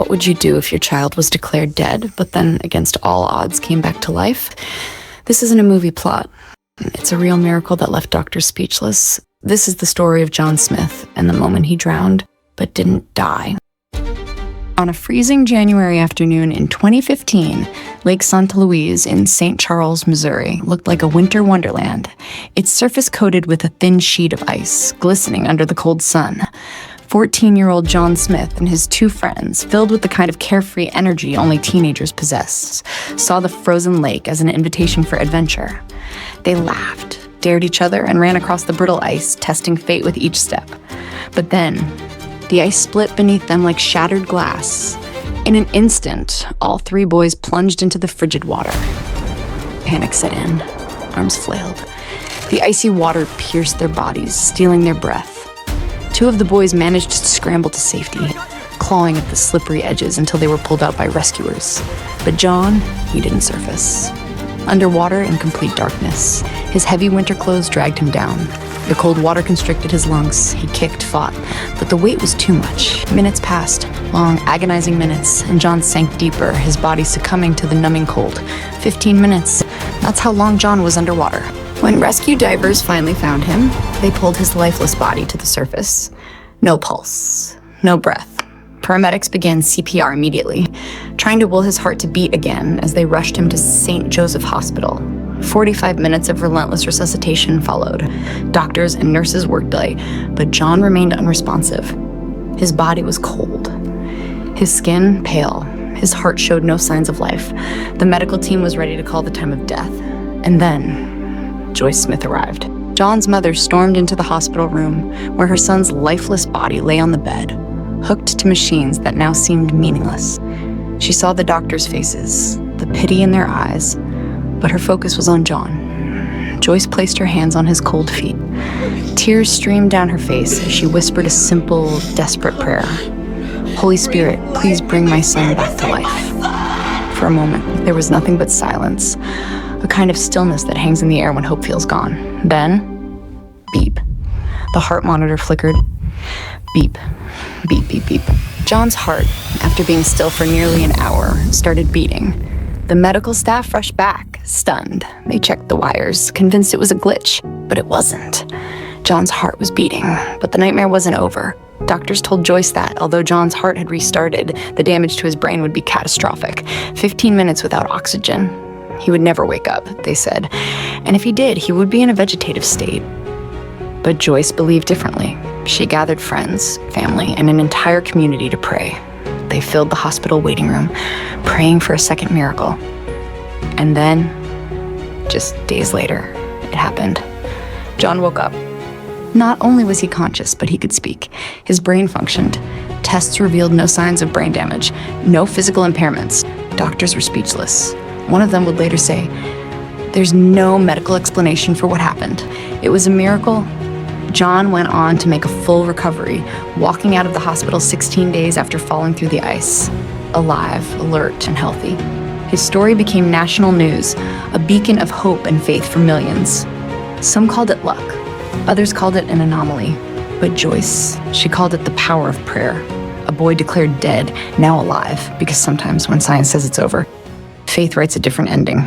What would you do if your child was declared dead, but then against all odds came back to life? This isn't a movie plot. It's a real miracle that left doctors speechless. This is the story of John Smith and the moment he drowned, but didn't die. On a freezing January afternoon in 2015, Lake Santa Louise in St. Charles, Missouri, looked like a winter wonderland, its surface coated with a thin sheet of ice, glistening under the cold sun. 14-year-old John Smith and his two friends, filled with the kind of carefree energy only teenagers possess, saw the frozen lake as an invitation for adventure. They laughed, dared each other, and ran across the brittle ice, testing fate with each step. But then, the ice split beneath them like shattered glass. In an instant, all three boys plunged into the frigid water. Panic set in. Arms flailed. The icy water pierced their bodies, stealing their breath. Two of the boys managed to scramble to safety, clawing at the slippery edges until they were pulled out by rescuers. But John, he didn't surface. Underwater in complete darkness, his heavy winter clothes dragged him down. The cold water constricted his lungs. He kicked, fought, but the weight was too much. Minutes passed, long, agonizing minutes, and John sank deeper, his body succumbing to the numbing cold. 15 minutes. That's how long John was underwater. When rescue divers finally found him, they pulled his lifeless body to the surface. No pulse, no breath. Paramedics began CPR immediately, trying to will his heart to beat again as they rushed him to St. Joseph Hospital. 45 minutes of relentless resuscitation followed. Doctors and nurses worked late, but John remained unresponsive. His body was cold. His skin pale. His heart showed no signs of life. The medical team was ready to call the time of death. And then, Joyce Smith arrived. John's mother stormed into the hospital room where her son's lifeless body lay on the bed, hooked to machines that now seemed meaningless. She saw the doctors' faces, the pity in their eyes, but her focus was on John. Joyce placed her hands on his cold feet. Tears streamed down her face as she whispered a simple, desperate prayer. Holy Spirit, please bring my son back to life. For a moment, there was nothing but silence, a kind of stillness that hangs in the air when hope feels gone. Then, beep. The heart monitor flickered. Beep, beep, beep, beep. John's heart, after being still for nearly an hour, started beating. The medical staff rushed back, stunned. They checked the wires, convinced it was a glitch, but it wasn't. John's heart was beating, but the nightmare wasn't over. Doctors told Joyce that, although John's heart had restarted, the damage to his brain would be catastrophic. 15 minutes without oxygen. He would never wake up, they said. And if he did, he would be in a vegetative state. But Joyce believed differently. She gathered friends, family, and an entire community to pray. They filled the hospital waiting room, praying for a second miracle. And then, just days later, it happened. John woke up. Not only was he conscious, but he could speak. His brain functioned. Tests revealed no signs of brain damage, no physical impairments. Doctors were speechless. One of them would later say, "There's no medical explanation for what happened. It was a miracle." John went on to make a full recovery, walking out of the hospital 16 days after falling through the ice, alive, alert, and healthy. His story became national news, a beacon of hope and faith for millions. Some called it luck, others called it an anomaly, but Joyce, she called it the power of prayer. A boy declared dead, now alive, because sometimes when science says it's over, faith writes a different ending.